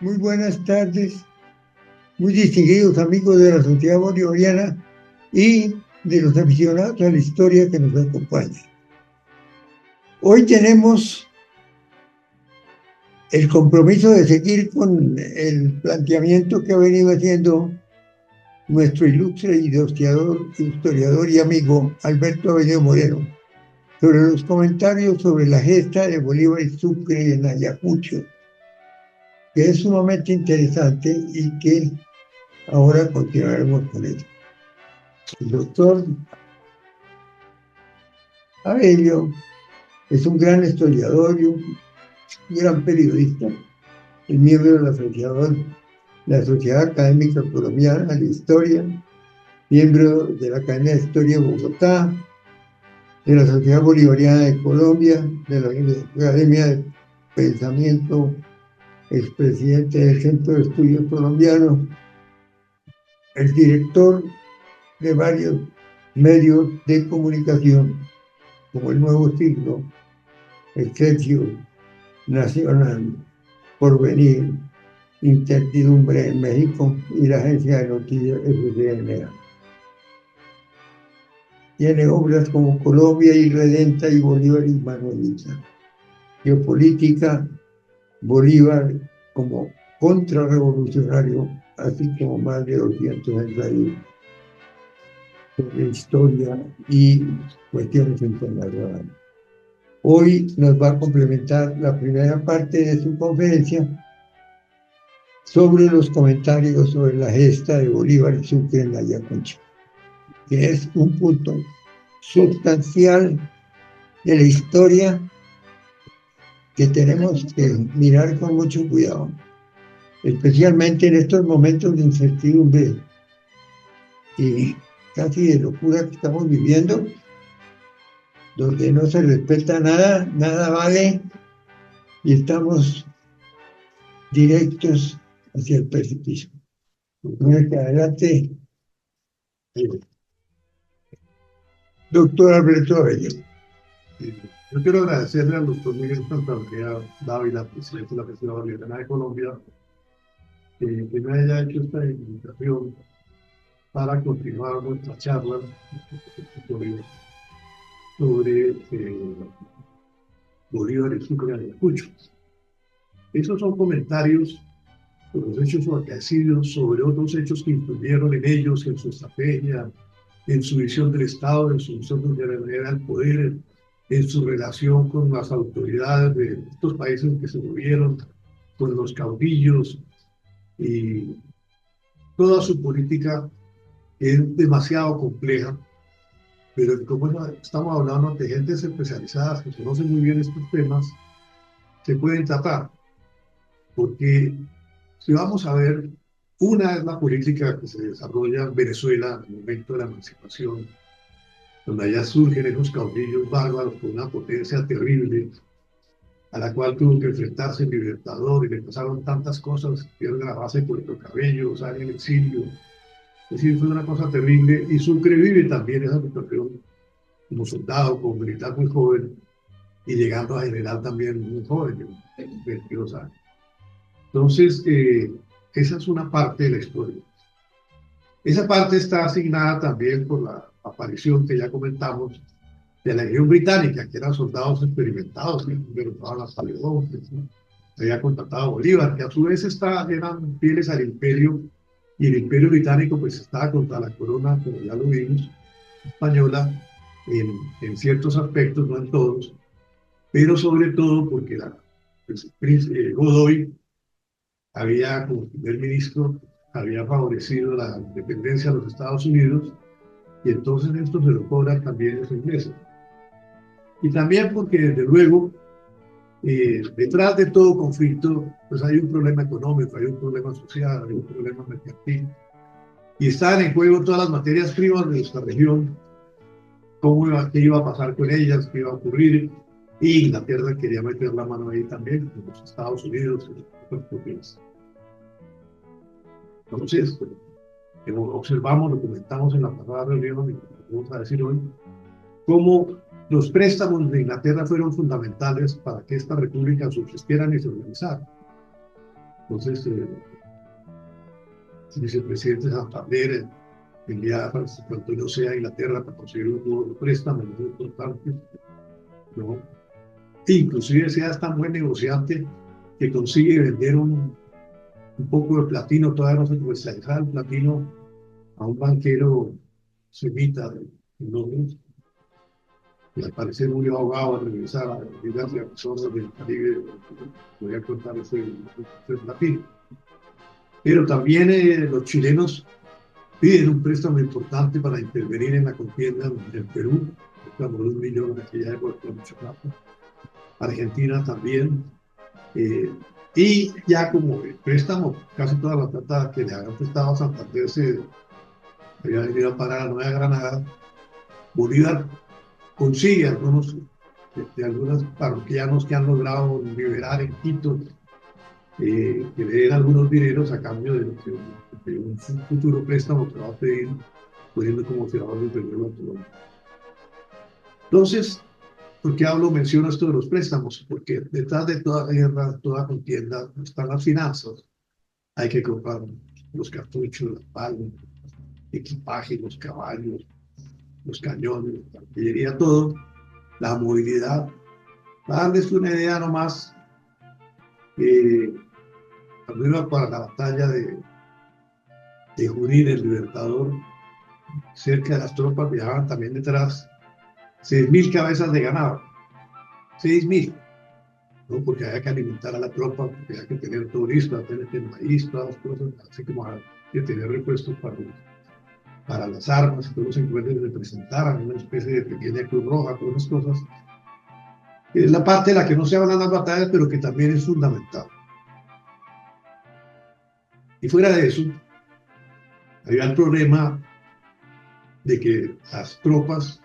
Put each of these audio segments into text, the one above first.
Muy buenas tardes, muy distinguidos amigos de la Sociedad Bolivariana y de los aficionados a la historia que nos acompañan. Hoy tenemos el compromiso de seguir con el planteamiento que ha venido haciendo nuestro ilustre historiador y amigo Alberto Avelino Moreno sobre los comentarios sobre la gesta de Bolívar y Sucre en Ayacucho, que es sumamente interesante y que ahora continuaremos con él. El doctor Avelio es un gran historiador y un gran periodista, es miembro de la Sociedad Académica Colombiana de Historia, miembro de la Academia de Historia de Bogotá, de la Sociedad Bolivariana de Colombia, de la Academia de Pensamiento, expresidente del Centro de Estudios Colombianos, el director de varios medios de comunicación, como El Nuevo Siglo, Excelsior, Nacional, Porvenir, Incertidumbre en México y la agencia de noticias FCNA. Tiene obras como Colombia Irredenta y Bolívar y Manuelita. Geopolítica, Bolívar como contrarrevolucionario, así como más de 200 ensayos sobre historia y cuestiones internacionales. Hoy nos va a complementar la primera parte de su conferencia sobre los comentarios sobre la gesta de Bolívar y Sucre en Ayacucho, que es un punto sustancial de la historia que tenemos que mirar con mucho cuidado, especialmente en estos momentos de incertidumbre y casi de locura que estamos viviendo, donde no se respeta nada, nada vale y estamos directos hacia el precipicio. Adelante, doctor Alberto Abello. Yo quiero agradecerle al doctor Miguel Santander Dávila, presidente de la Federación Bolivariana de Colombia, que me haya hecho esta invitación para continuar nuestra charla sobre Bolívar y Sucre de Ayacucho. Esos son comentarios sobre los hechos acaecidos, sobre otros hechos que influyeron en ellos, en su estrategia, en su visión del Estado, en su visión de la el poder, en su relación con las autoridades de estos países que se movieron, con los caudillos y toda su política es demasiado compleja, pero como estamos hablando de gentes especializadas que conocen muy bien estos temas, se pueden tratar, porque si vamos a ver, una es la política que se desarrolla en Venezuela en el momento de la emancipación, donde allá surgen esos caudillos bárbaros con una potencia terrible, a la cual tuvo que enfrentarse el Libertador y le pasaron tantas cosas, pierde la base de Puerto Cabello, sale en exilio. Es decir, fue una cosa terrible y Sucre vive también esa situación como soldado, como militar muy joven y llegando a general también muy joven, de 22 años. Entonces, esa es una parte de la historia. Esa parte está asignada también por la aparición que ya comentamos de la Legión Británica, que eran soldados experimentados, que derrotaban a Napoleón, que se había contratado a Bolívar, que a su vez eran fieles al imperio, y el imperio británico pues estaba contra la corona, como ya lo vimos, española, en ciertos aspectos, no en todos, pero sobre todo porque Godoy había, como primer ministro, había favorecido la independencia de los Estados Unidos, y entonces esto se lo cobran también los ingleses. Y también porque, desde luego, detrás de todo conflicto, pues hay un problema económico, hay un problema social, hay un problema mercantil. Y estaban en juego todas las materias primas de nuestra región, qué iba a pasar con ellas, qué iba a ocurrir. Y Inglaterra quería meter la mano ahí también, con los Estados Unidos y los países. Entonces, observamos, lo comentamos en la pasada reunión, y lo vamos a decir hoy, cómo los préstamos de Inglaterra fueron fundamentales para que esta república subsistiera y se organizara. Entonces, el vicepresidente Santander envía a Francisco Antonio Sea a Inglaterra para conseguir un nuevo préstamo muy importante, ¿no? E inclusive Sea es tan buen negociante que consigue vender un poco de platino, todavía no se comercializa el platino, a un banquero semita de Londres, y al parecer murió ahogado al regresar a las zonas del Caribe, podía cortar ese platino. Pero también los chilenos piden un préstamo importante para intervenir en la contienda del Perú, préstamo de 1 millón en aquella época, mucho plata. Argentina también. Y ya como el préstamo, casi toda la plata que le habían prestado a Santander se había venido a parar a Nueva Granada. Bolívar consigue algunos de algunos parroquianos que han logrado liberar en Quito, que le den algunos dineros a cambio de un futuro préstamo que va a pedir, poniendo como fiador del Perú a Colombia. Entonces, ¿por qué menciono esto de los préstamos? Porque detrás de toda guerra, toda contienda, están las finanzas. Hay que comprar los cartuchos, las balas, equipaje, los caballos, los cañones, la artillería, todo, la movilidad. Para darles una idea nomás, cuando iba para la batalla de Junín, el Libertador, cerca de las tropas viajaban también detrás 6.000 cabezas de ganado. 6.000. ¿No? Porque había que alimentar a la tropa, porque había que tener todo listo, había que tener maíz, todas las cosas, así como había que tener repuestos para las armas, y todos los encuentros representaran una especie de pequeña cruz roja, todas las cosas. Es la parte de la que no se hablan las batallas, pero que también es fundamental. Y fuera de eso, había el problema de que las tropas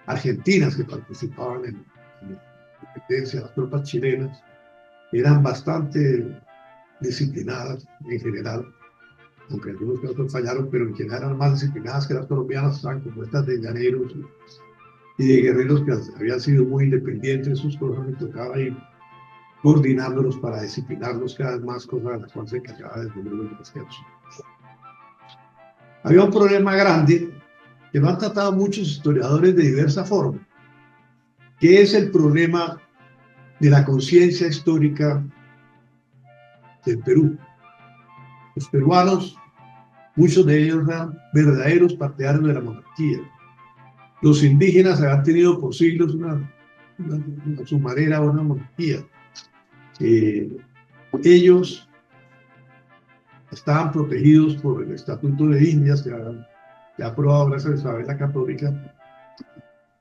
argentinas que participaban en la competencia, las tropas chilenas, eran bastante disciplinadas en general, aunque algunos que otros fallaron, pero en general eran más disciplinadas que las colombianas, estaban compuestas de llaneros y de guerreros que habían sido muy independientes. Sus cosas me tocaba ir coordinándolos para disciplinarlos cada vez más, cosas de las cuales se encargaba desde luego el ejército. Había un problema grande que lo han tratado muchos historiadores de diversa forma, que es el problema de la conciencia histórica del Perú. Los peruanos, muchos de ellos eran verdaderos partidarios de la monarquía. Los indígenas habían tenido por siglos a su manera una monarquía. Ellos estaban protegidos por el Estatuto de Indias que ha aprobado gracias a Isabel la Católica,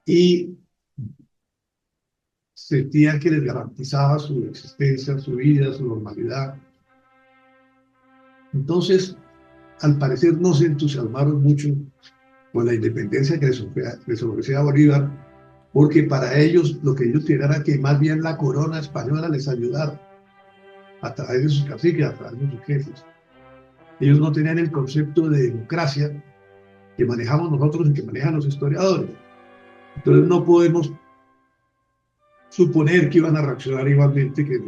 y sentían que les garantizaba su existencia, su vida, su normalidad. Entonces, al parecer no se entusiasmaron mucho con la independencia que les ofrecía Bolívar, porque para ellos lo que ellos querían era que más bien la corona española les ayudara a través de sus caciques, a través de sus jefes. Ellos no tenían el concepto de democracia que manejamos nosotros y que manejan los historiadores. Entonces no podemos suponer que iban a reaccionar igualmente que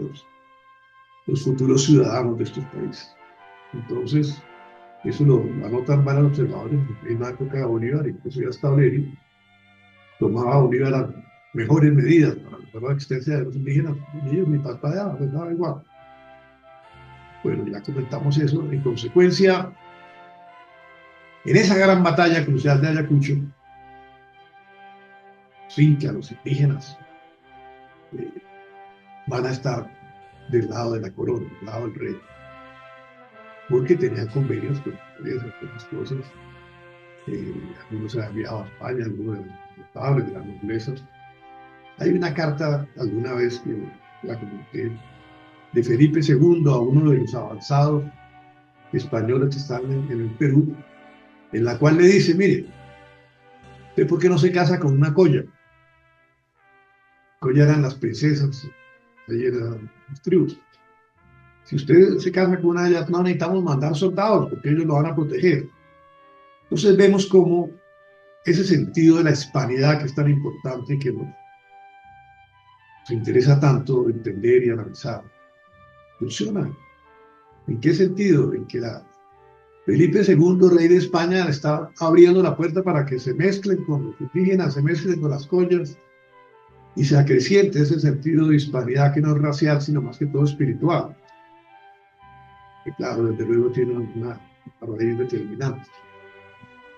los futuros ciudadanos de estos países. Entonces, eso lo anotan varios observadores. En la época de Bolívar, incluso ya hasta Oleri, tomaba Bolívar las mejores medidas para mejorar la existencia de los indígenas. Mi papá ya pensaba igual. Bueno, ya comentamos eso. En consecuencia, en esa gran batalla crucial de Ayacucho, sí que a los indígenas van a estar del lado de la corona, del lado del rey, porque tenían convenios con las cosas. Algunos se han enviado a España, algunos de los notables, de las noblezas. Hay una carta alguna vez que la comenté de Felipe II a uno de los avanzados españoles que están en el Perú, en la cual le dice: mire, ¿usted por qué no se casa con una colla? Colla eran las princesas, ahí eran las tribus. Si usted se casa con una de ellas, no necesitamos mandar soldados, porque ellos lo van a proteger. Entonces vemos cómo ese sentido de la hispanidad, que es tan importante, que nos interesa tanto entender y analizar, funciona. ¿En qué sentido? En que Felipe II, rey de España, está abriendo la puerta para que se mezclen con los indígenas, se mezclen con las collas y se acreciente ese sentido de hispanidad que no es racial, sino más que todo espiritual. Que claro, desde luego tiene una raíz determinante.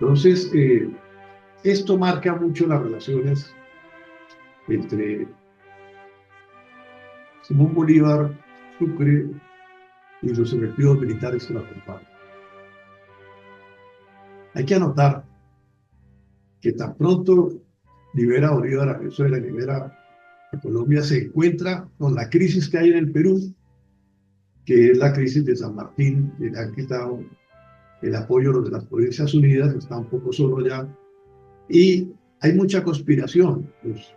Entonces, esto marca mucho las relaciones entre Simón Bolívar, Sucre y los efectivos militares que lo acompañan. Hay que anotar que tan pronto libera a Bolívar a Venezuela, libera a Colombia, se encuentra con la crisis que hay en el Perú, que es la crisis de San Martín, que le han quitado el apoyo de las Provincias Unidas, está un poco solo ya, y hay mucha conspiración. Pues,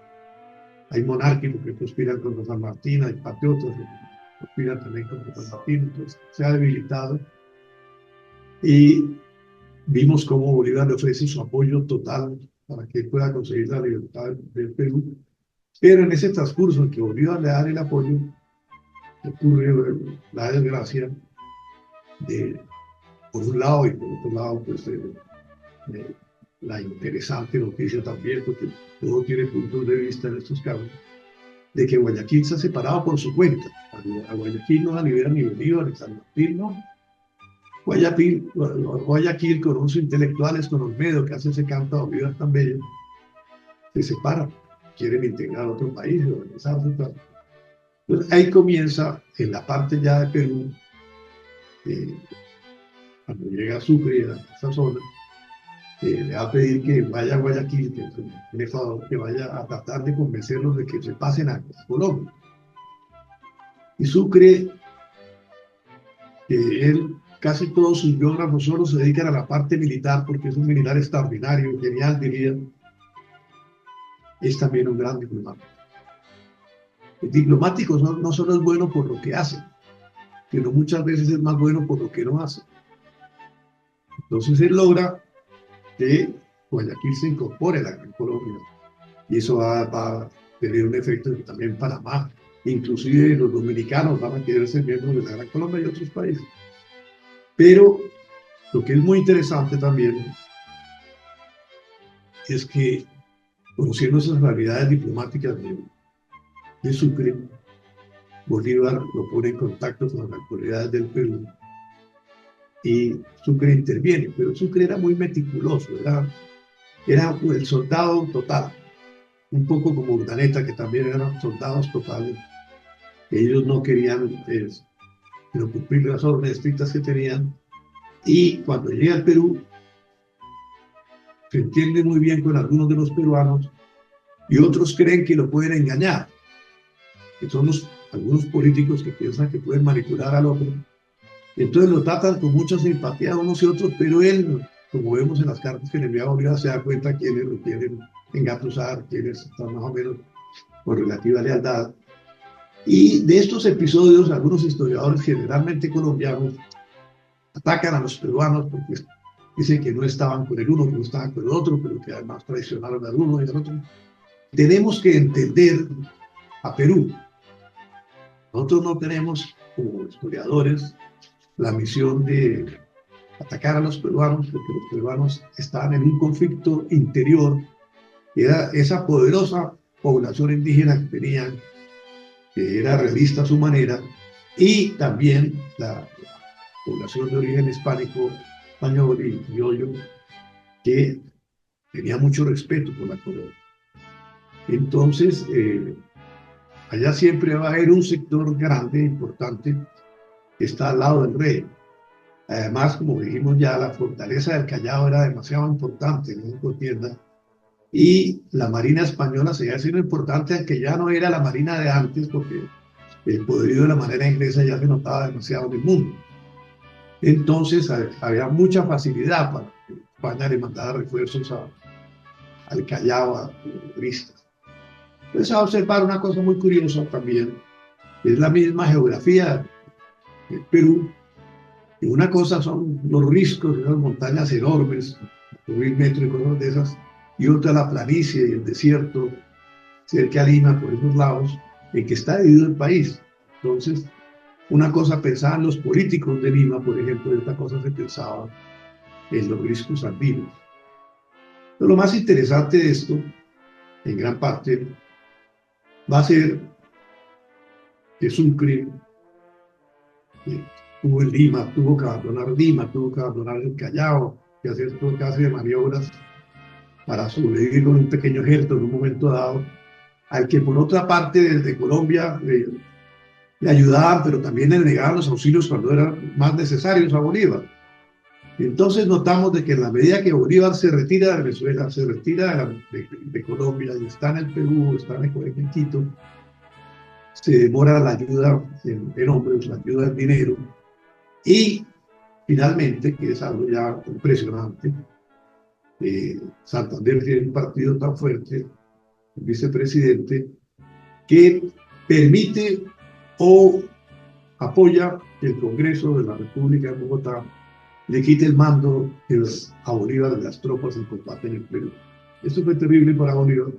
hay monárquicos que conspiran contra San Martín, hay patriotas que conspiran también contra San Martín, entonces se ha debilitado. Y vimos cómo Bolívar le ofrece su apoyo total para que pueda conseguir la libertad del Perú. Pero en ese transcurso en que Bolívar le da el apoyo, ocurre la desgracia de, por un lado, y por otro lado, pues la interesante noticia también, porque todo tiene puntos de vista en estos casos, de que Guayaquil se ha separado por su cuenta. A Guayaquil no la libera ni Bolívar ni San Martín, no. Guayaquil con unos intelectuales, con Olmedo, que hace ese canto a Bolívar tan bello, se separan, quieren integrar a otro país, organizarse. Entonces ahí comienza, en la parte ya de Perú, cuando llega a Sucre, a esa zona, le va a pedir que vaya a Guayaquil, que vaya a tratar de convencerlos de que se pasen a Colombia. Y Sucre, él, casi todos sus biógrafos solo se dedican a la parte militar, porque es un militar extraordinario, genial, diría. Es también un gran diplomático. El diplomático no solo es bueno por lo que hace, sino muchas veces es más bueno por lo que no hace. Entonces él logra que Guayaquil se incorpore a la Gran Colombia, y eso va a tener un efecto también en Panamá. Inclusive los dominicanos van a querer ser miembros de la Gran Colombia y otros países. Pero lo que es muy interesante también es que, conociendo esas realidades diplomáticas de Sucre, Bolívar lo pone en contacto con las autoridades del Perú y Sucre interviene, pero Sucre era muy meticuloso, era el soldado total, un poco como Urdaneta, que también eran soldados totales. Ellos no querían sino cumplir las órdenes estrictas que tenían, y cuando llega al Perú se entiende muy bien con algunos de los peruanos, y otros creen que lo pueden engañar, que son algunos políticos que piensan que pueden manipular al otro. Entonces lo tratan con mucha simpatía unos y otros, pero él, como vemos en las cartas que le envía a Bolívar, se da cuenta quiénes lo quieren engatusar, quiénes están más o menos con relativa lealtad. Y de estos episodios, algunos historiadores, generalmente colombianos, atacan a los peruanos porque dicen que no estaban con el uno, que no estaban con el otro, pero que además traicionaron al uno y al otro. Tenemos que entender a Perú. Nosotros no tenemos, como historiadores, la misión de atacar a los peruanos, porque los peruanos estaban en un conflicto interior, que era esa poderosa población indígena que tenían, que era realista a su manera, y también la población de origen hispánico, español y criollo, que tenía mucho respeto por la colonia. Entonces, allá siempre va a haber un sector grande, importante, que está al lado del rey. Además, como dijimos ya, la fortaleza del Callao era demasiado importante en esa contienda, y la Marina española seguía siendo importante, aunque ya no era la Marina de antes, porque el poderío de la Marina inglesa ya se notaba demasiado en el mundo. Entonces había mucha facilidad para que España le mandara refuerzos al Callao, a los turistas. Entonces a observar una cosa muy curiosa también, que es la misma geografía del Perú, y una cosa son los riscos de unas montañas enormes, 1000 metros y cosas de esas, y otra la planicie y el desierto cerca de Lima, por esos lados, en que está dividido el país. Entonces, Una cosa pensaba en los políticos de Lima, por ejemplo, y otra cosa se pensaba en los riscos andinos. Pero lo más interesante de esto, en gran parte, va a ser que Sucre tuvo en Lima, tuvo que abandonar Lima, tuvo que abandonar el Callao, que hacer todo clase de maniobras para sobrevivir con un pequeño ejército en un momento dado, al que por otra parte desde Colombia le ayudaban, pero también le negaban los auxilios cuando eran más necesarios a Bolívar. Entonces notamos de que en la medida que Bolívar se retira de Venezuela, se retira de Colombia y está en el Perú, está en Quito, se demora la ayuda en hombres, la ayuda en dinero, y finalmente, que es algo ya impresionante, Santander tiene un partido tan fuerte, el vicepresidente, que permite o apoya que el Congreso de la República de Bogotá le quite el mando a Bolívar de las tropas en combate en el Perú. Esto fue terrible para Bolívar.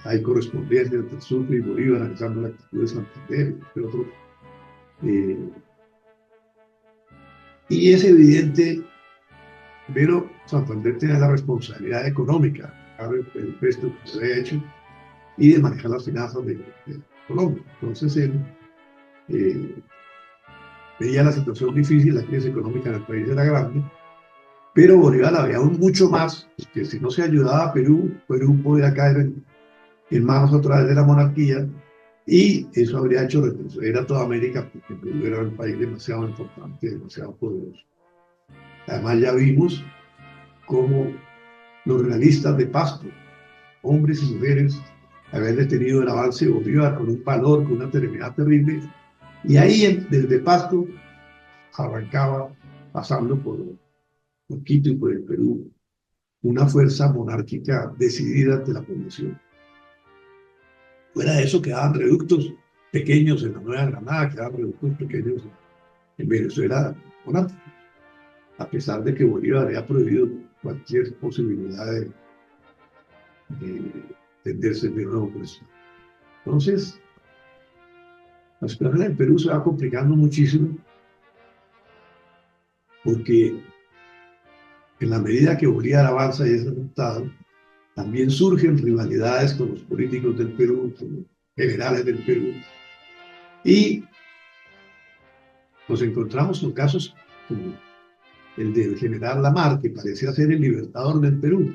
Hay correspondencia entre Sucre y Bolívar analizando la actitud de Santander, pero otro. Y es evidente, pero Santander tiene la responsabilidad económica del préstamo que se había hecho y de manejar las finanzas de Colombia. Entonces él veía la situación difícil, la crisis económica en el país era grande, pero Bolívar la veía aún mucho más, que si no se ayudaba a Perú, Perú podía caer en manos otra vez de la monarquía, y eso habría hecho retroceder a toda América, porque Perú era un país demasiado importante, demasiado poderoso. Además ya vimos cómo los realistas de Pasto, hombres y mujeres, habían detenido el avance de Bolívar con un valor, con una temeridad terrible, y ahí desde Pasto arrancaba, pasando por Quito y por el Perú, una fuerza monárquica decidida ante la población. Fuera de eso quedaban reductos pequeños en la Nueva Granada, quedaban reductos pequeños en Venezuela monárquica, a pesar de que Bolívar había prohibido cualquier posibilidad de tenderse de nuevo por eso. Entonces, la situación en Perú se va complicando muchísimo porque en la medida que Bolívar avanza y es derrotado, también surgen rivalidades con los políticos del Perú, con los generales del Perú, y nos encontramos con casos como el del general Lamar, que parecía ser el libertador del Perú,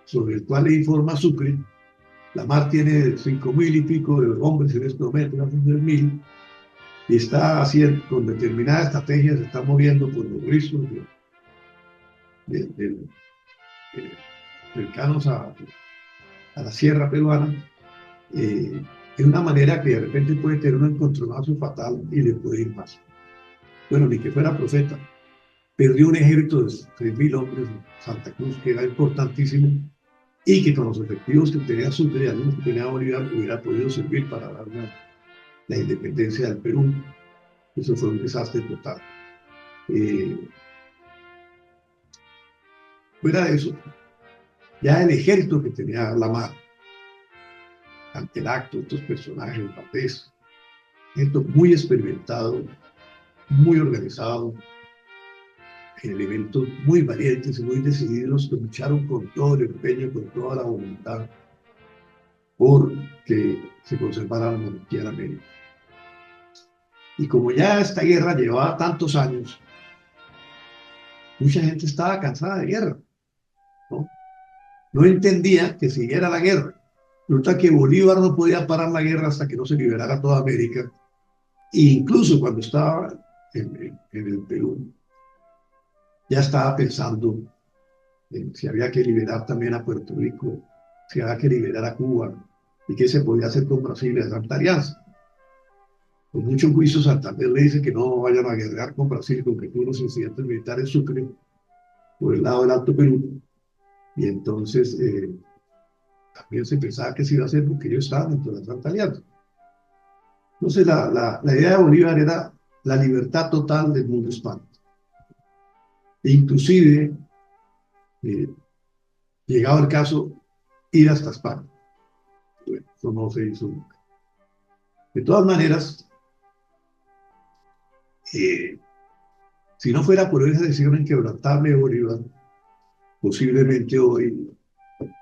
sobre el cual le informa Sucre. Lamar tiene 5.000 y pico de hombres en este momento, más de 10.000, y está haciendo, con determinada estrategia, se está moviendo por los rizos cercanos a la sierra peruana, de una manera que de repente puede tener un encontronazo fatal y le puede ir más. Bueno, ni que fuera profeta. Perdió un ejército de 3.000 hombres en Santa Cruz, que era importantísimo, y que con los efectivos que tenía Sucre y algunos que tenía Bolívar hubiera podido servir para dar la independencia del Perú. Eso fue un desastre total. Fuera de eso, ya el ejército que tenía Lamar, ante el acto de estos personajes, Valdés, ejército muy experimentado, muy organizado, elementos muy valientes y muy decididos que lucharon con todo el empeño, con toda la voluntad, por que se conservara la monarquía en América. Y como ya esta guerra llevaba tantos años, mucha gente estaba cansada de guerra, ¿no? No entendía que siguiera la guerra. Resulta que Bolívar no podía parar la guerra hasta que no se liberara toda América. E incluso cuando estaba en el Perú, ya estaba pensando en si había que liberar también a Puerto Rico, si había que liberar a Cuba, y qué se podía hacer con Brasil y la Santa Alianza. Con muchos juicios, Santander le dice que no vayan a guerrear con Brasil, con que tuvo los incidentes militares Sucre por el lado del Alto Perú, y entonces también se pensaba que se iba a hacer porque ellos estaban dentro de la Santa Alianza. Entonces la idea de Bolívar era la libertad total del mundo hispano. E inclusive, llegado el caso, ir hasta España. Bueno, eso no se hizo nunca. De todas maneras, si no fuera por esa decisión inquebrantable de Bolívar, posiblemente hoy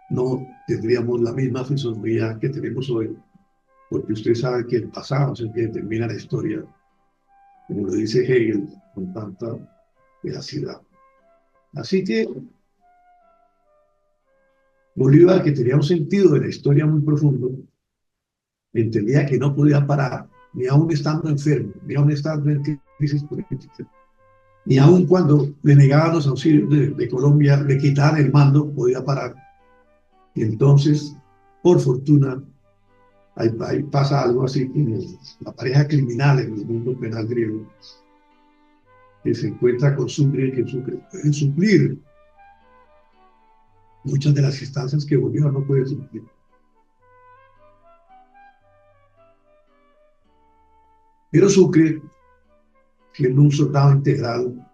no tendríamos la misma fisonomía que tenemos hoy, porque usted sabe que el pasado es el que determina la historia, como lo dice Hegel con tanta veracidad. Así que Bolívar, que tenía un sentido de la historia muy profundo, entendía que no podía parar, ni aún estando enfermo, ni aún estando en crisis política, ni aún cuando le negaban los auxilios de Colombia, le quitaban el mando, podía parar. Y entonces, por fortuna, ahí pasa algo así como la pareja criminal en el mundo penal griego, que se encuentra con Sucre, que Sucre puede suplir muchas de las instancias que Bolívar no puede suplir. Pero Sucre, siendo un soldado integral,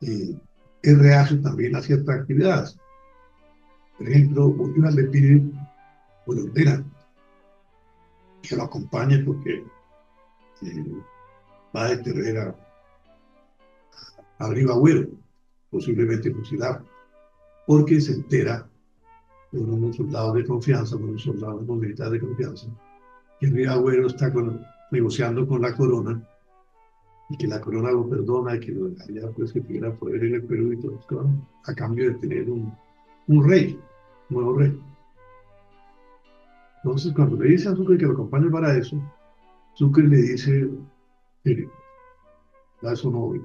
es reacio también a ciertas actividades. Por ejemplo, Bolívar le pide o le ordena que lo acompañe porque va a detener a Agüero, posiblemente fusilado, porque se entera por unos soldados de confianza, por unos soldados militares de confianza, que Agüero está negociando con la corona y que la corona lo perdona y que lo dejaría pues que tuviera poder en el Perú y todo esto, a cambio de tener un rey, un nuevo rey. Entonces, cuando le dice a Sucre que lo acompañe para eso, Sucre le dice, mire, a eso no voy.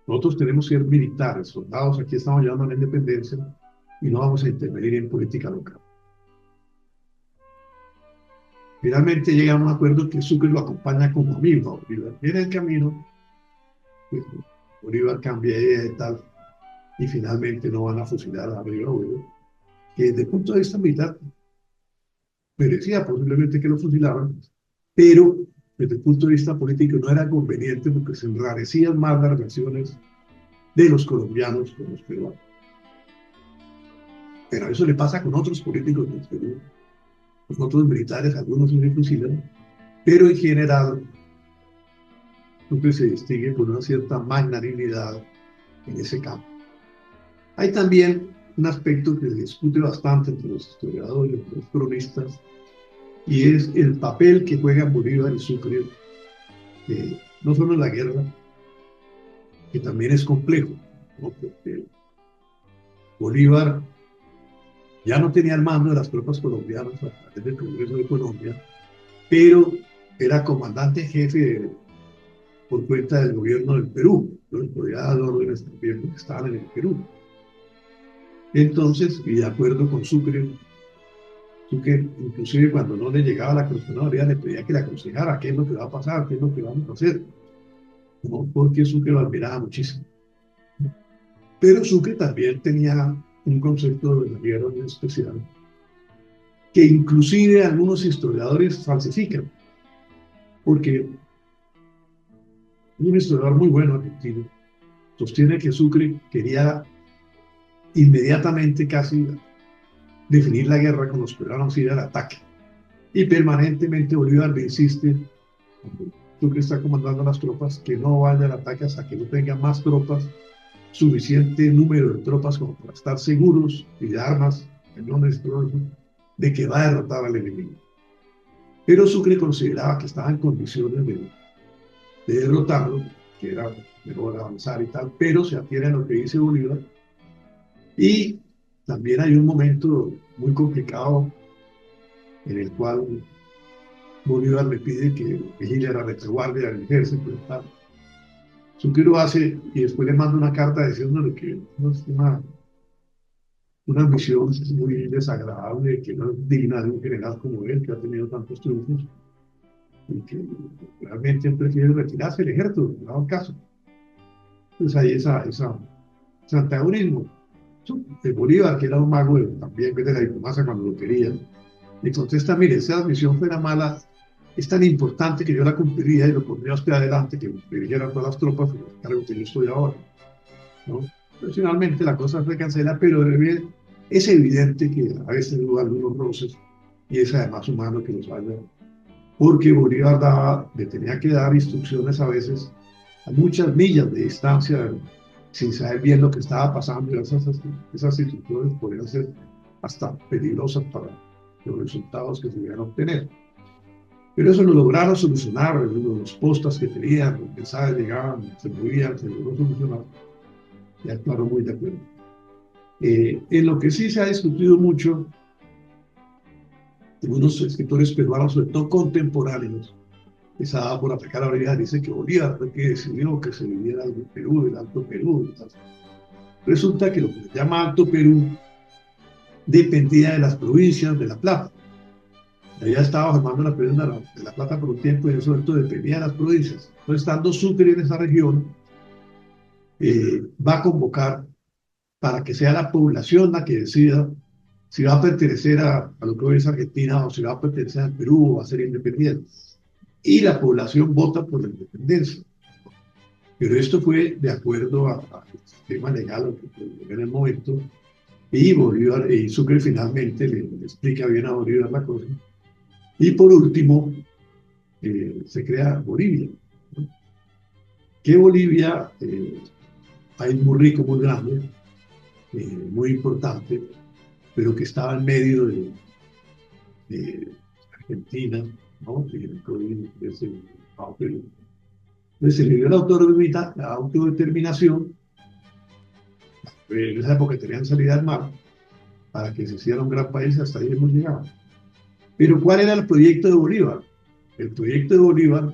Nosotros tenemos que ser militares, soldados, aquí estamos llevando a la independencia y no vamos a intervenir en política local. Finalmente llega a un acuerdo que Sucre lo acompaña como amigo a Bolívar. Y en el camino, pues, Bolívar cambia de idea y tal, y finalmente no van a fusilar a Bolívar, que desde el punto de vista militar merecía posiblemente que lo fusilaran, pero desde el punto de vista político no era conveniente porque se enrarecían más las relaciones de los colombianos con los peruanos. Pero eso le pasa con otros políticos del Perú, con otros militares, algunos se fusilan, pero en general Sucre se distingue por una cierta magnanimidad en ese campo. Hay también un aspecto que se discute bastante entre los historiadores, los cronistas, y es el papel que juegan Bolívar y Sucre, no solo en la guerra, que también es complejo, ¿no? Porque Bolívar ya no tenía el mando de las tropas colombianas a través del Congreso de Colombia, pero era comandante jefe por cuenta del gobierno del Perú, entonces podía dar órdenes también porque estaban en el Perú. Entonces, y de acuerdo con Sucre, inclusive cuando no le llegaba la Contraloría, le pedía que le aconsejara qué es lo que va a pasar, qué es lo que vamos a hacer, ¿no? Porque Sucre lo admiraba muchísimo. Pero Sucre también tenía un concepto de la guerra muy especial, que inclusive algunos historiadores falsifican, porque un historiador muy bueno argentino sostiene que Sucre quería inmediatamente casi definir la guerra con los peruanos y ir al ataque. Y permanentemente Bolívar le insiste, cuando Sucre está comandando las tropas, que no vaya al ataque hasta que no tenga más tropas, suficiente número de tropas como para estar seguros y de armas, cañones, todo eso, de que va a derrotar al enemigo. Pero Sucre consideraba que estaba en condiciones de derrotarlo, que era mejor avanzar y tal, pero se atiene a lo que dice Bolívar. Y también hay un momento muy complicado en el cual Bolívar le pide que vigile la retaguardia del ejército y tal. Sucre lo hace y después le manda una carta diciéndole que no es una misión muy desagradable, que no es digna de un general como él, que ha tenido tantos triunfos, y que realmente él prefiere retirarse del ejército, no haga caso. Entonces hay ese antagonismo. De Bolívar, que era un mago también de la diplomacia cuando lo quería, le contesta, mire, esa misión fuera mala, es tan importante que yo la cumpliría y lo pondría a usted adelante, que dirigieran todas las tropas, el cargo que yo estoy ahora, ¿no? Pero finalmente la cosa se cancela, pero es evidente que a veces hubo algunos roces y es además humano que los haya, porque Bolívar le tenía que dar instrucciones a veces a muchas millas de distancia, sin saber bien lo que estaba pasando, y esas instrucciones podían ser hasta peligrosas para los resultados que se iban a obtener. Pero eso lo lograron solucionar, los postas que tenían, los mensajes llegaban, se movían, se logró solucionar, y actuaron muy de acuerdo. En lo que sí se ha discutido mucho, algunos escritores peruanos, sobre todo contemporáneos, estaba por atacar a Bolívar, dice que Bolívar fue que decidió que se viviera el Perú, el Alto Perú. Resulta que lo que se llama Alto Perú dependía de las provincias de La Plata. Allá estaba formando la provincia de La Plata por un tiempo y eso dependía de las provincias. Entonces, estando Sucre en esa región, va a convocar para que sea la población la que decida si va a pertenecer a lo que hoy es Argentina o si va a pertenecer al Perú o va a ser independiente. Y la población vota por la independencia. Pero esto fue de acuerdo al sistema legal en el momento, y Bolívar y Sucre finalmente le explica bien a Bolívar la cosa. Y por último, se crea Bolivia. Que Bolivia, país muy rico, muy grande, muy importante, pero que estaba en medio de Argentina, ¿no? Entonces se le dio la autodeterminación, en esa época tenían salida al mar, para que se hiciera un gran país, hasta ahí hemos llegado. Pero ¿cuál era el proyecto de Bolívar? El proyecto de Bolívar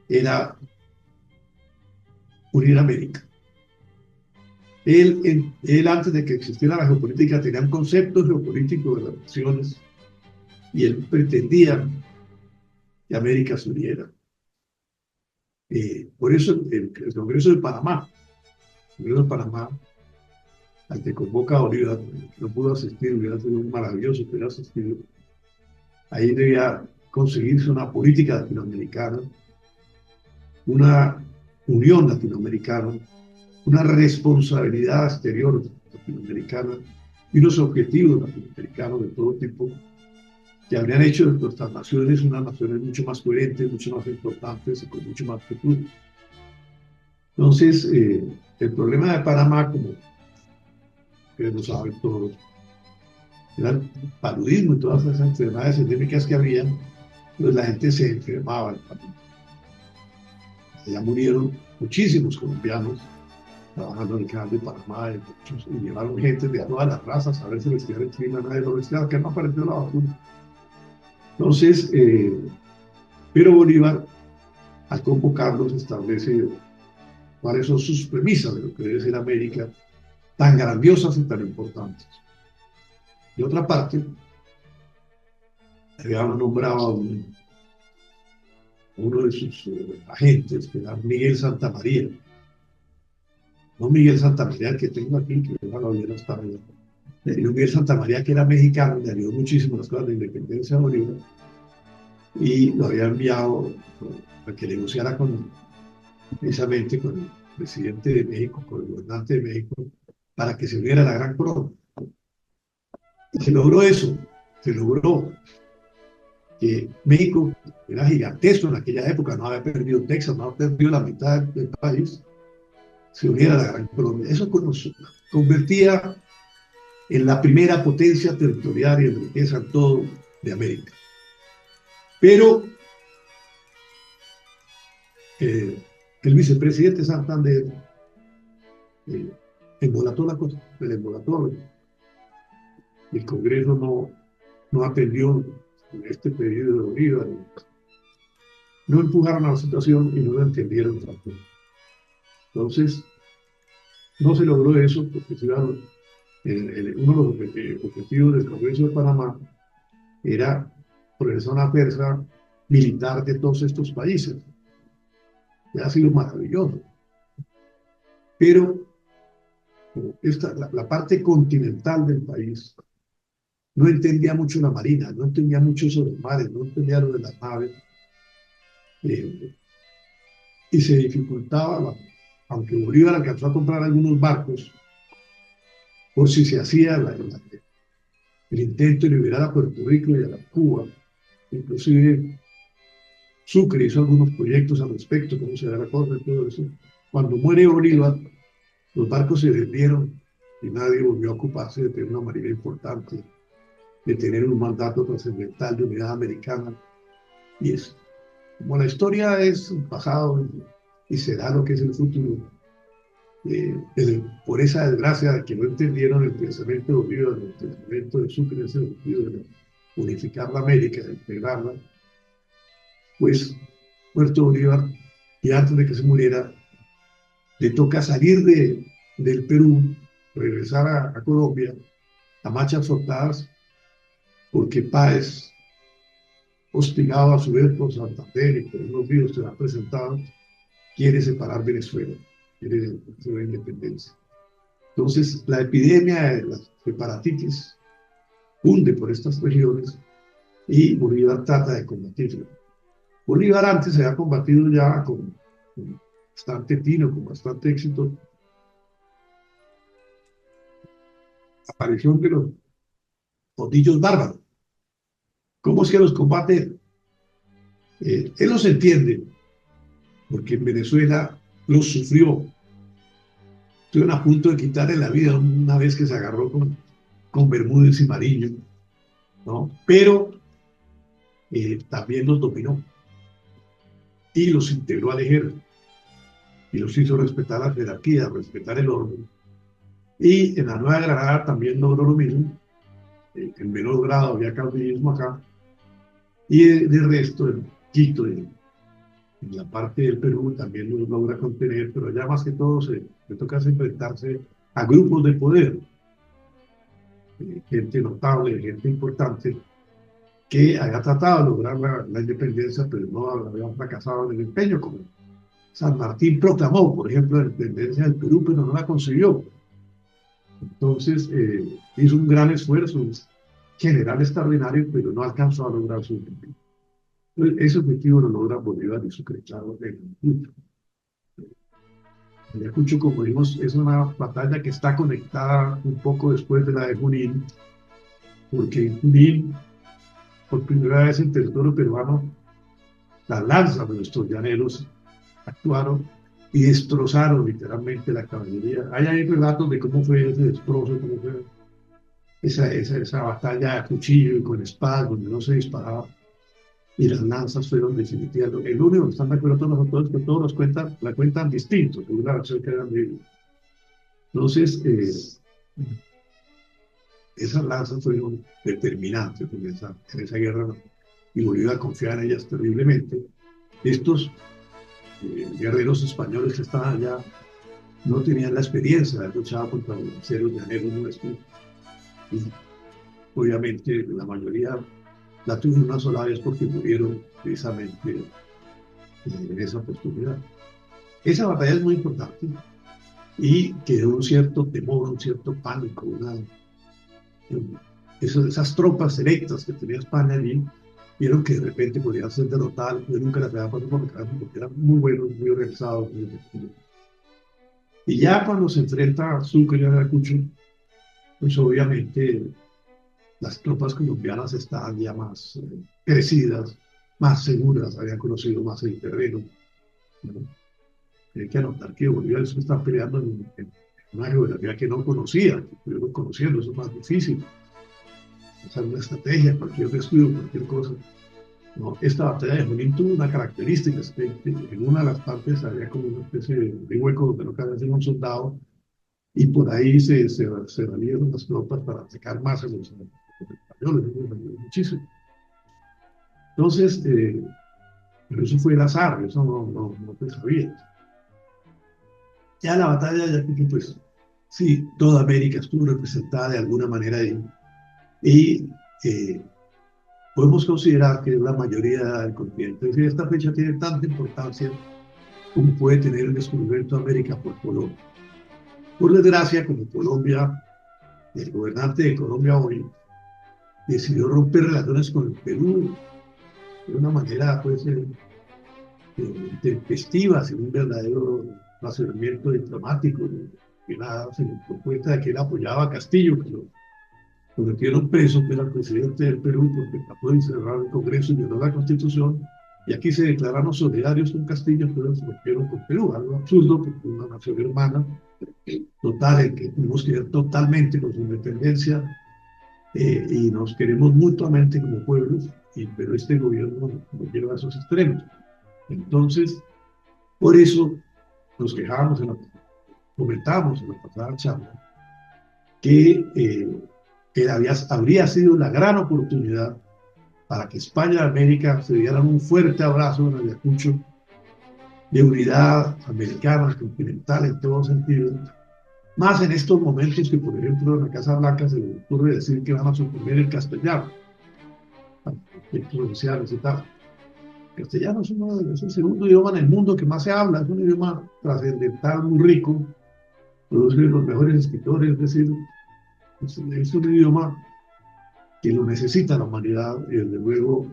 era unir América. Él antes de que existiera la geopolítica, tenía un concepto geopolítico de las naciones y él pretendía que América se uniera. Por eso el Congreso de Panamá, al que convoca a Bolívar, no pudo asistir, hubiera sido un maravilloso que hubiera asistido. Ahí debía conseguirse una política latinoamericana, una unión latinoamericana, una responsabilidad exterior latinoamericana y unos objetivos latinoamericanos de todo tipo que habrían hecho de nuestras naciones unas naciones mucho más coherentes, mucho más importantes y con mucho más futuro. Entonces, el problema de Panamá, como ustedes lo saben todos, era el paludismo y todas esas enfermedades endémicas que había, pues la gente se enfermaba. Ya murieron muchísimos colombianos trabajando en el canal de Panamá y llevaron gente de todas las razas a ver si vestían el clima, nadie lo vestía, que no apareció la vacuna. Entonces, pero Bolívar, al convocarlos, establece cuáles son sus premisas de lo que debe ser América, tan grandiosas y tan importantes. De otra parte, había nombrado a uno de sus agentes, que era Miguel Santamaría. No Miguel Santamaría, que tengo aquí, que no lo vieron hasta allá. Miguel Santamaría, que era mexicano, le ayudó muchísimo las cosas de independencia de Bolívar, y lo había enviado a que negociara precisamente con el presidente de México, con el gobernante de México, para que se uniera la Gran Corona. Y se logró eso, se logró que México era gigantesco en aquella época, no había perdido Texas, no había perdido la mitad del país, se uniera a la Gran Colombia. Eso nos convertía en la primera potencia territorial y en riqueza en todo de América. Pero el vicepresidente Santander embolató la cosa, el embolatorio. El Congreso no atendió este pedido de Bolívar, no empujaron a la situación y no lo entendieron tampoco. Entonces, no se logró eso porque uno de los objetivos del Congreso de Panamá era organizar una fuerza militar de todos estos países. Ya ha sido maravilloso. Pero la parte continental del país no entendía mucho la marina, no entendía mucho sobre los mares, no entendía lo de las naves. Y se dificultaba, aunque Bolívar alcanzó a comprar algunos barcos, por si se hacía el intento de liberar a Puerto Rico y a la Cuba. Inclusive Sucre hizo algunos proyectos al respecto, cómo se da la cosa y todo eso. Cuando muere Bolívar, los barcos se vendieron y nadie volvió a ocuparse de tener una marina importante, de tener un mandato trascendental de unidad americana. Y es, como la historia es el pasado y será lo que es el futuro, por esa desgracia de que no entendieron el pensamiento de Bolívar, el pensamiento de Sucre en ese sentido de unificar la América, de integrarla, pues Puerto Bolívar, y antes de que se muriera, le toca salir del Perú, regresar a Colombia, a marchas forzadas, porque Páez, hostigado a su vez por Santander y por unos ríos que le han presentado, quiere separar Venezuela, quiere hacer la independencia. Entonces, la epidemia de la separatitis hunde por estas regiones y Bolívar trata de combatirlo. Bolívar antes se había combatido ya con bastante tino, con bastante éxito, la aparición de los caudillos bárbaros. ¿Cómo es que los combate? Él los entiende, porque en Venezuela los sufrió. Estuvieron a punto de quitarle la vida una vez que se agarró con Bermúdez y Mariño, ¿no? Pero también los dominó y los integró al ejército y los hizo respetar la jerarquía, respetar el orden. Y en la Nueva Granada también logró lo mismo. En menor grado había caudillismo acá. Y de resto, en Quito, en la parte del Perú, también los logra contener, pero ya más que todo le toca enfrentarse a grupos de poder, gente notable, gente importante, que haya tratado de lograr la independencia, pero no habían fracasado en el empeño, como San Martín proclamó, por ejemplo, la independencia del Perú, pero no la consiguió. Entonces, hizo un gran esfuerzo, un general extraordinario, pero no alcanzó a lograr su objetivo. Ese objetivo lo logra Bolívar y Sucre, claro, en Ayacucho. Ayacucho, como vimos, es una batalla que está conectada un poco después de la de Junín, porque en Junín, por primera vez en territorio peruano, las lanzas de nuestros llaneros actuaron y destrozaron literalmente la caballería. Hay relatos de cómo fue ese destrozo, cómo fue esa batalla a cuchillo y con espada, donde no se disparaba, y las lanzas fueron definitivas. El único que están de acuerdo todos los autores que todos la cuentan distintos, según la versión que hayan vivido. Entonces, esas lanzas fueron determinantes en esa guerra, y Bolívar confiaba en ellas terriblemente. Estos guerreros españoles que estaban allá no tenían la experiencia de haber luchado contra los lanceros llaneros nuestros, y obviamente la mayoría la tuvieron una sola vez porque murieron precisamente en esa oportunidad. Esa batalla es muy importante y quedó un cierto temor, un cierto pánico, esas tropas selectas que tenía España allí vieron que de repente podían ser derrotadas. Yo nunca las había pasado por la cabeza porque eran muy buenos, muy organizados, muy efectivos. Y ya cuando se enfrenta a Sucre y a Ayacucho, pues obviamente las tropas colombianas estaban ya más crecidas, más seguras, habían conocido más el terreno, ¿no? Hay que anotar que Bolívar está peleando en una geografía que no conocía, que estuvieron conociendo, eso es más difícil. Usar una estrategia, cualquier estudio, cualquier cosa. ¿No? Esta batalla de Junín tuvo una característica, es que en una de las partes había como una especie de hueco donde no cabía ser un soldado, y por ahí se valieron las tropas para atacar más a los españoles, muchísimo. Entonces, pero eso fue el azar, eso no se sabía. Ya la batalla de Ayacucho, pues sí, toda América estuvo representada de alguna manera ahí, y podemos considerar que la mayoría del continente. Es decir, esta fecha tiene tanta importancia como puede tener el descubrimiento de América por Colombia. Por desgracia, como Colombia, el gobernante de Colombia hoy decidió romper relaciones con el Perú de una manera, pues, tempestiva, sin un verdadero razonamiento diplomático, que nada, sin por cuenta de que él apoyaba a Castillo, lo metieron preso, que era el presidente del Perú, porque trató de encerrar el Congreso y violó la Constitución. Y aquí se declararon solidarios con Castillo, pero se rompieron con Perú, algo absurdo, porque es una nación hermana, total, en que tuvimos que ver totalmente con su independencia, y nos queremos mutuamente como pueblos, pero este gobierno nos lleva a esos extremos. Entonces, por eso nos quejamos, comentamos en la pasada charla, que habría sido la gran oportunidad para que España y América se dieran un fuerte abrazo en Ayacucho de unidad americana, continental en todo sentido, más en estos momentos que, por ejemplo, en la Casa Blanca se le ocurre decir que van a suprimir el castellano, provinciales y tal. El castellano es el segundo idioma en el mundo que más se habla, es un idioma trascendental, muy rico, produce los mejores escritores, es decir, es un idioma que lo necesita la humanidad, y desde luego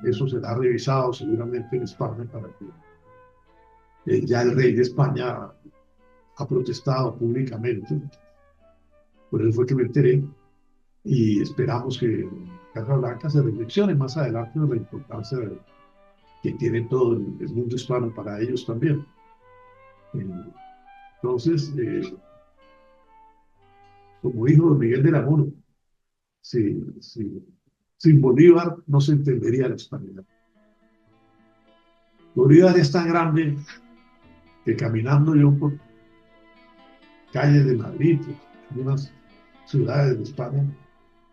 eso será revisado seguramente en España para que ya el rey de España ha protestado públicamente, por eso fue que me enteré, y esperamos que Casa Blanca se reflexione más adelante de la importancia que tiene todo el mundo hispano para ellos también. Entonces, como dijo Miguel de la Muro, sin Bolívar no se entendería la hispanidad. Bolívar es tan grande que caminando yo por calles de Madrid, en unas ciudades de España,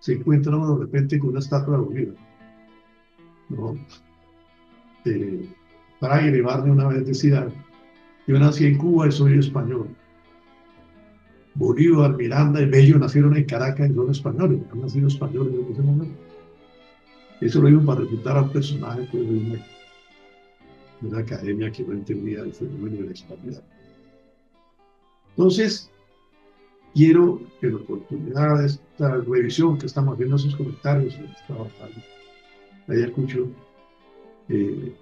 se encuentra uno de repente con una estatua de Bolívar, ¿no? Fraile Barney una vez decía: yo nací en Cuba y soy español. Bolívar, Miranda y Bello nacieron en Caracas y son españoles, han nacido españoles en ese momento. Eso lo digo para refutar a un personaje pues, de una academia que no entendía el fenómeno de la hispanidad. Entonces, quiero que la oportunidad de esta revisión que estamos viendo esos comentarios en esta batalla de Ayacucho, de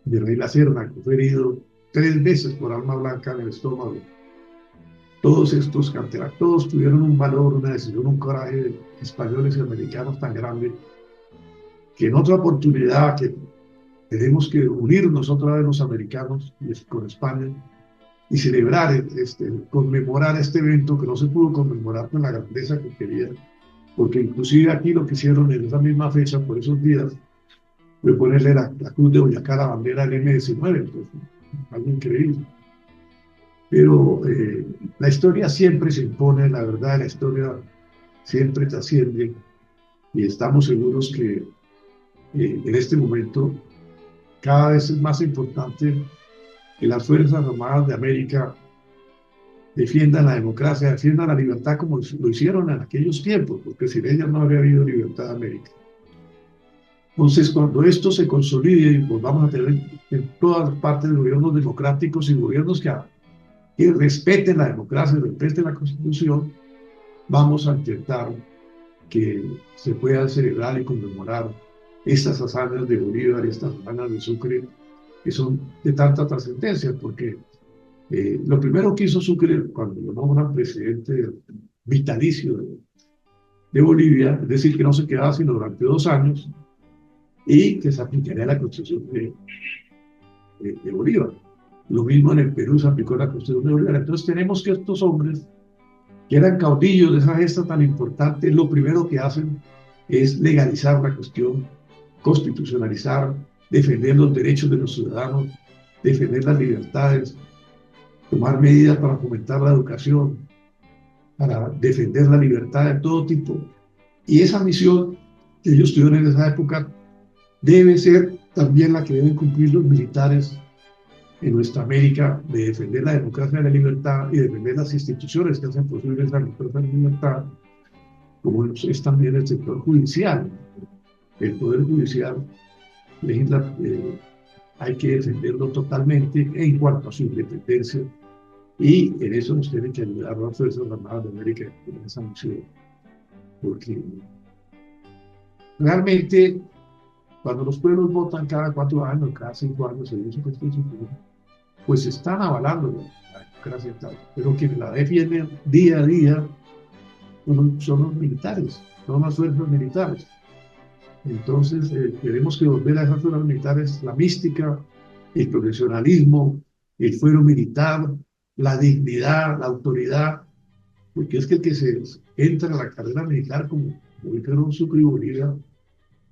Rey La Serna, que fue herido 3 veces por arma blanca en el estómago. Todos estos canteras, todos tuvieron un valor, una decisión, un coraje españoles y americanos tan grande que en otra oportunidad que tenemos que unirnos otra vez los americanos con España y celebrar, conmemorar este evento que no se pudo conmemorar con la grandeza que querían, porque inclusive aquí lo que hicieron en esa misma fecha, por esos días, fue ponerle la cruz de Boyacá a la bandera del M-19, pues, algo increíble. Pero la historia siempre se impone, la verdad, la historia siempre trasciende, y estamos seguros que en este momento cada vez es más importante que las Fuerzas Armadas de América defiendan la democracia, defiendan la libertad como lo hicieron en aquellos tiempos, porque sin ellas no habría habido libertad de América. Entonces, cuando esto se consolide y pues vamos a tener en todas partes gobiernos democráticos y gobiernos que respeten la democracia, respeten la Constitución, vamos a intentar que se puedan celebrar y conmemorar estas hazañas de Bolívar y estas hazañas de Sucre, que son de tanta trascendencia, porque lo primero que hizo Sucre cuando lo nombran presidente vitalicio de Bolivia, es decir, que no se quedaba sino durante 2 años y que se aplicaría la Constitución de Bolívar. Lo mismo en el Perú se aplicó la Constitución de Bolívar. Entonces tenemos que estos hombres, que eran caudillos de esa gesta tan importante, lo primero que hacen es legalizar la cuestión, constitucionalizar, defender los derechos de los ciudadanos, defender las libertades, tomar medidas para fomentar la educación, para defender la libertad de todo tipo. Y esa misión que ellos tuvieron en esa época debe ser también la que deben cumplir los militares en nuestra América, de defender la democracia y la libertad y defender las instituciones que hacen posible esa democracia y la libertad, como es también el sector judicial. El Poder Judicial hay que defenderlo totalmente en cuanto a su independencia, y en eso nos tienen que ayudar las Fuerzas Armadas de América en esa misión, porque realmente cuando los pueblos votan cada 4 años, cada 5 años según su constitución, pues están avalando la democracia tal, pero quienes la defienden día a día son los militares, son las fuerzas militares. Entonces, tenemos que volver a esas fuerzas militares, la mística, el profesionalismo, el fuero militar, la dignidad, la autoridad, porque es que el que se entra a la carrera militar, como dijeron Sucre y Bolívar,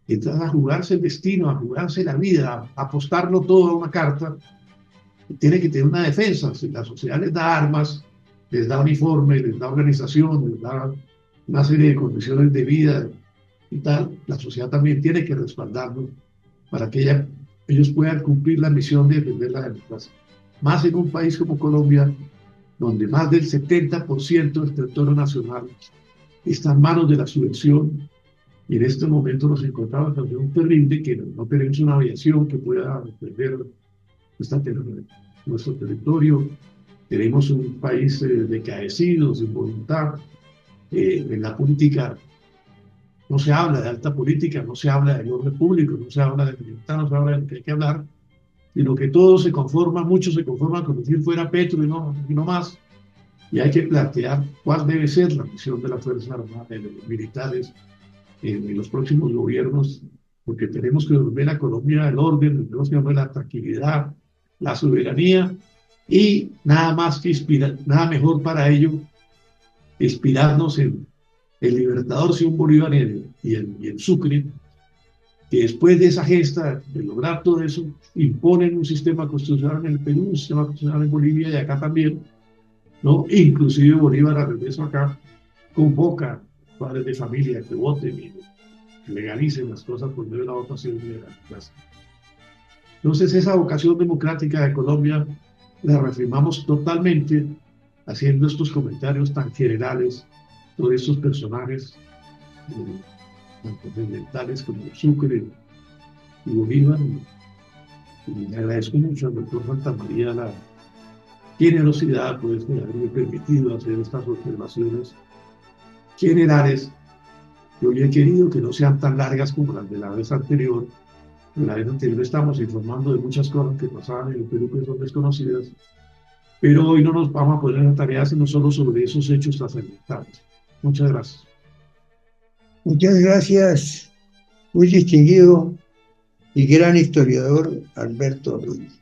entra a jugarse el destino, a jugarse la vida, a apostarlo todo a una carta, tiene que tener una defensa. Si la sociedad les da armas, les da uniforme, les da organización, les da una serie de condiciones de vida y tal, la sociedad también tiene que respaldarlos para que ellos puedan cumplir la misión de defender la democracia. Más en un país como Colombia, donde más del 70% del territorio nacional está en manos de la subversión, y en este momento nos encontramos en una situación terrible que no tenemos una aviación que pueda defender nuestro territorio. Tenemos un país decaecido, sin voluntad. En la política no se habla de alta política, no se habla del orden público, no se habla de libertad, no se habla de lo que hay que hablar, sino que todo se conforma, muchos se conforman con decir fuera Petro y no más. Y hay que plantear cuál debe ser la misión de las Fuerzas Armadas, de los militares, en los próximos gobiernos, porque tenemos que volver a Colombia el orden, tenemos que volver la tranquilidad, la soberanía, y nada más que nada mejor para ello, inspirarnos en el libertador Simón Bolívar y el Sucre, que después de esa gesta, de lograr todo eso, imponen un sistema constitucional en el Perú, un sistema constitucional en Bolivia y acá también, ¿no? Inclusive Bolívar, al regreso acá, convoca a padres de familia que voten y que legalicen las cosas por medio de la votación de la democracia. Entonces, esa vocación democrática de Colombia la reafirmamos totalmente haciendo estos comentarios tan generales sobre estos personajes, tan trascendentales como Sucre y Bolívar. Y le agradezco mucho al doctor Santamaría la generosidad por haberme permitido hacer estas observaciones generales. Yo había querido que no sean tan largas como las de la vez anterior. En la vez anterior estamos informando de muchas cosas que pasaban en el Perú que son desconocidas, pero hoy no nos vamos a poner en la tarea sino solo sobre esos hechos trascendentales. Muchas gracias. Muchas gracias, muy distinguido y gran historiador Alberto Ruiz.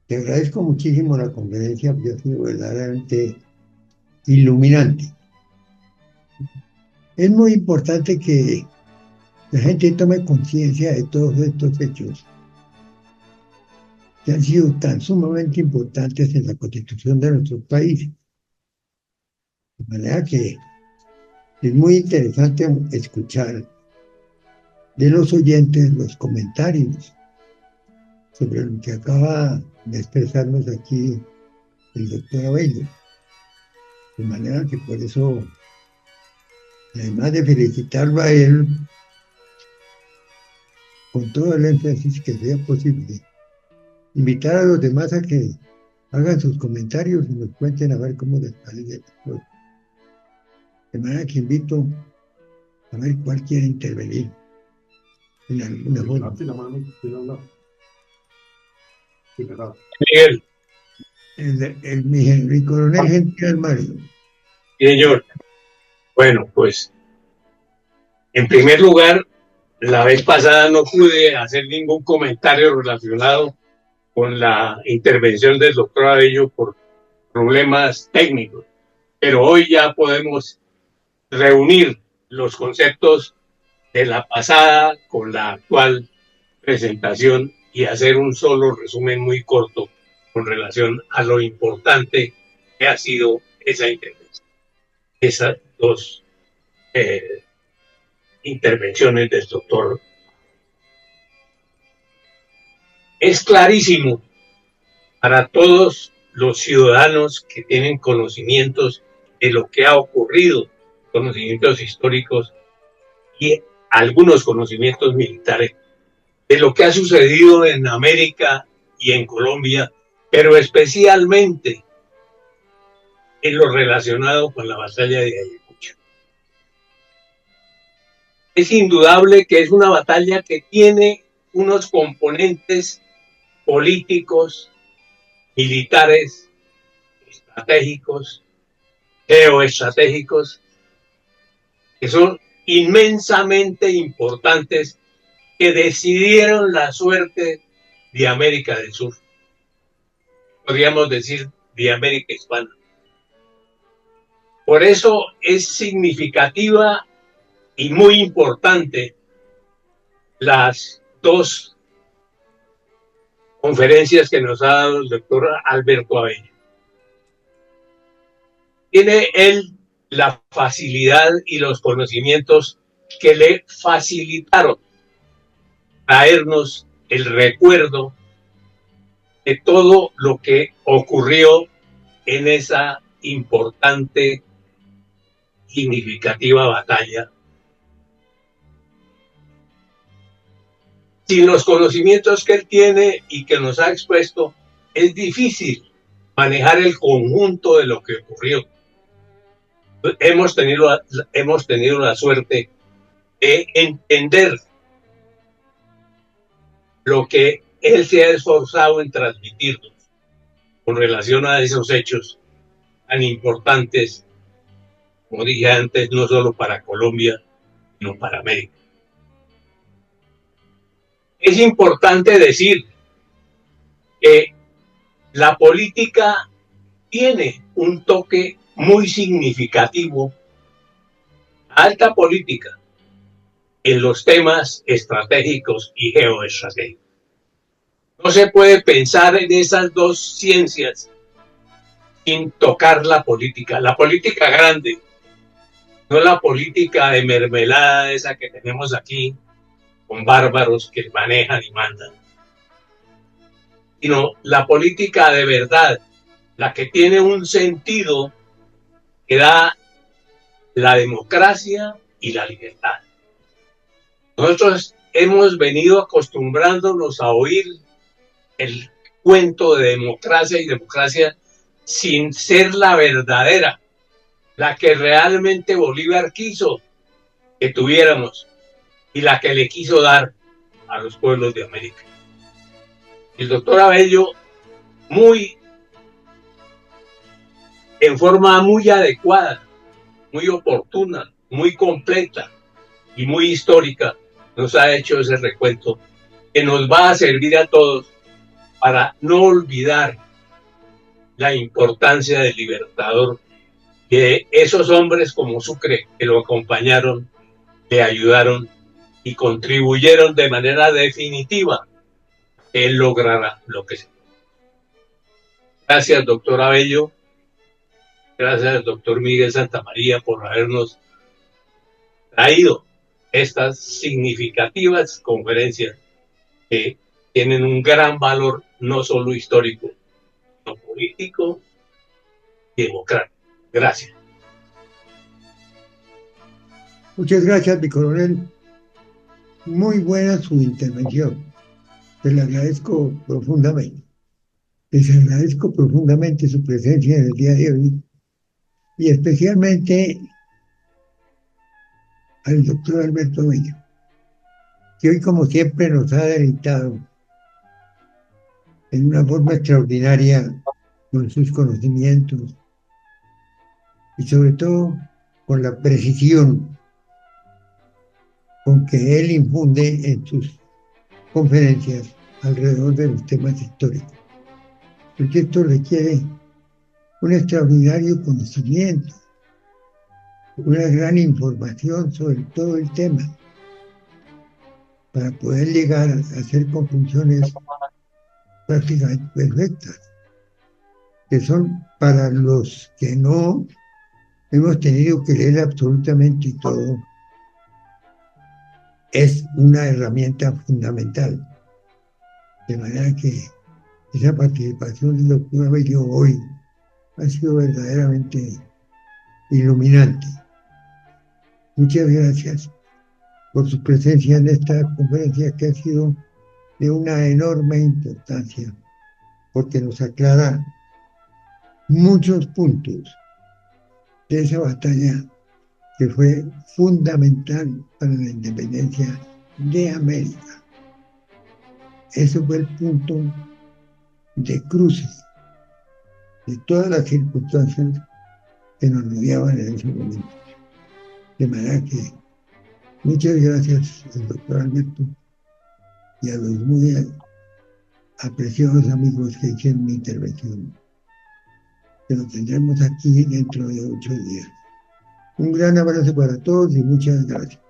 Te agradezco muchísimo la conferencia, porque ha sido verdaderamente iluminante. Es muy importante que la gente tome conciencia de todos estos hechos que han sido tan sumamente importantes en la constitución de nuestro país. De manera que es muy interesante escuchar de los oyentes los comentarios sobre lo que acaba de expresarnos aquí el doctor Abello. De manera que por eso, además de felicitarlo a él, con todo el énfasis que sea posible, invitar a los demás a que hagan sus comentarios y nos cuenten a ver cómo les parece. De manera que invito a ver cuál quiere intervenir en alguna forma. Miguel. El coronel General Mario. Señor. Bueno, pues, en primer lugar, la vez pasada no pude hacer ningún comentario relacionado con la intervención del doctor Abello por problemas técnicos, pero hoy ya podemos reunir los conceptos de la pasada con la actual presentación y hacer un solo resumen muy corto con relación a lo importante que ha sido esa intervención. Esas dos intervenciones del doctor. Es clarísimo para todos los ciudadanos que tienen conocimientos de lo que ha ocurrido, conocimientos históricos y algunos conocimientos militares, de lo que ha sucedido en América y en Colombia, pero especialmente en lo relacionado con la batalla de Ayacucho. Es indudable que es una batalla que tiene unos componentes políticos, militares, estratégicos, geoestratégicos, que son inmensamente importantes, que decidieron la suerte de América del Sur, podríamos decir de América Hispana. Por eso es significativa y muy importante las dos conferencias que nos ha dado el doctor Alberto Abello. Tiene él la facilidad y los conocimientos que le facilitaron traernos el recuerdo de todo lo que ocurrió en esa importante, significativa batalla. Sin los conocimientos que él tiene y que nos ha expuesto, es difícil manejar el conjunto de lo que ocurrió. Hemos tenido la suerte de entender lo que él se ha esforzado en transmitirnos con relación a esos hechos tan importantes, como dije antes, no solo para Colombia, sino para América. Es importante decir que la política tiene un toque muy significativo, alta política, en los temas estratégicos y geoestratégicos. No se puede pensar en esas dos ciencias sin tocar la política grande, no la política de mermelada esa que tenemos aquí, con bárbaros que manejan y mandan, sino la política de verdad, la que tiene un sentido que da la democracia y la libertad. Nosotros hemos venido acostumbrándonos a oír el cuento de democracia y democracia sin ser la verdadera, la que realmente Bolívar quiso que tuviéramos y la que le quiso dar a los pueblos de América. El doctor Abello, en forma muy adecuada, muy oportuna, muy completa y muy histórica, nos ha hecho ese recuento que nos va a servir a todos para no olvidar la importancia del Libertador, de esos hombres como Sucre que lo acompañaron, le ayudaron y contribuyeron de manera definitiva a que él lograra lo que se. Gracias, doctor Abello. Gracias, doctor Miguel Santamaría, por habernos traído estas significativas conferencias que tienen un gran valor, no solo histórico, sino político y democrático. Gracias. Muchas gracias, mi coronel. Muy buena su intervención. Se le agradezco profundamente. Les agradezco profundamente su presencia en el día de hoy y especialmente al doctor Alberto Abello, que hoy, como siempre, nos ha deleitado en una forma extraordinaria con sus conocimientos y sobre todo con la precisión con que él infunde en sus conferencias alrededor de los temas históricos. Porque esto requiere un extraordinario conocimiento, una gran información sobre todo el tema, para poder llegar a hacer conclusiones prácticamente perfectas, que son para los que no hemos tenido que leer absolutamente todo, es una herramienta fundamental. De manera que esa participación del doctor Abello hoy ha sido verdaderamente iluminante. Muchas gracias por su presencia en esta conferencia, que ha sido de una enorme importancia, porque nos aclara muchos puntos de esa batalla que fue fundamental para la independencia de América. Ese fue el punto de cruce de todas las circunstancias que nos rodeaban en ese momento. De manera que muchas gracias al doctor Alberto y a los muy apreciados amigos que hicieron mi intervención, que lo tendremos aquí dentro de 8 días. Un gran abrazo para todos y muchas gracias.